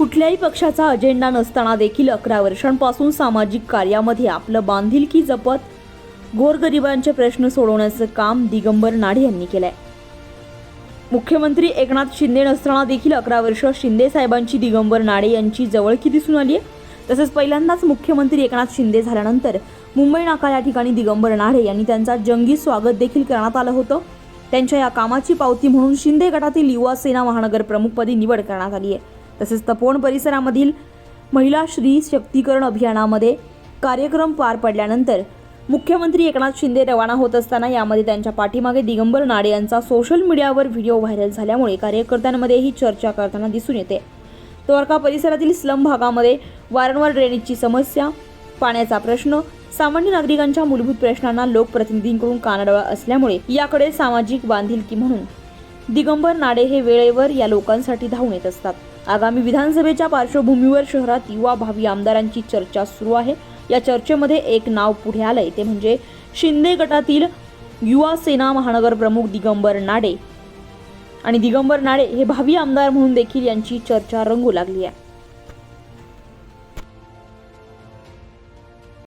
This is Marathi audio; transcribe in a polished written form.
कुठल्याही पक्षाचा अजेंडा नसताना देखील 11 वर्षांपासून सामाजिक कार्यामध्ये आपलं बांधिलकी जपत गोरगरिबांचे प्रश्न सोडवण्याचं काम दिगंबर नाडे यांनी केलंय। मुख्यमंत्री एकनाथ शिंदे नसताना देखील 11 वर्ष शिंदे साहेबांची दिगंबर नाडे यांची जवळकी दिसून आली आहे। तसेच पहिल्यांदाच मुख्यमंत्री एकनाथ शिंदे झाल्यानंतर मुंबई नाका या ठिकाणी दिगंबर नाडे यांनी त्यांचा जंगी स्वागत देखील करण्यात आलं होतं। त्यांच्या या कामाची पावती म्हणून शिंदे गटातील युवा सेना महानगर प्रमुखपदी निवड करण्यात आली आहे। तसेच तपोवन परिसरामधील महिला श्री शक्तीकरण अभियानामध्ये कार्यक्रम पार पडल्यानंतर मुख्यमंत्री एकनाथ शिंदे रवाना होत असताना यामध्ये त्यांच्या पाठीमागे दिगंबर नाडे यांचा सोशल मीडियावर व्हिडिओ व्हायरल झाल्यामुळे कार्यकर्त्यांमध्येही चर्चा करताना दिसून येते। द्वारका परिसरातील स्लम भागामध्ये वारंवार ड्रेनेजची समस्या, पाण्याचा प्रश्न, सामान्य नागरिकांच्या मूलभूत प्रश्नांना लोकप्रतिनिधींकडून कानाडोळा असल्यामुळे याकडे सामाजिक बांधिलकी म्हणून दिगंबर नाडे हे वेळेवर या लोकांसाठी धावून येत असतात। आगामी विधानसभेच्या पार्श्वभूमीवर शहरात युवा भावी आमदारांची चर्चा सुरू आहे। या चर्चेमध्ये एक नाव पुढे आलंय, ते म्हणजे शिंदे गटातील युवा सेना महानगर प्रमुख दिगंबर नाडे आणि दिगंबर नाडे हे भावी आमदार म्हणून देखील यांची चर्चा रंगू लागली आहे।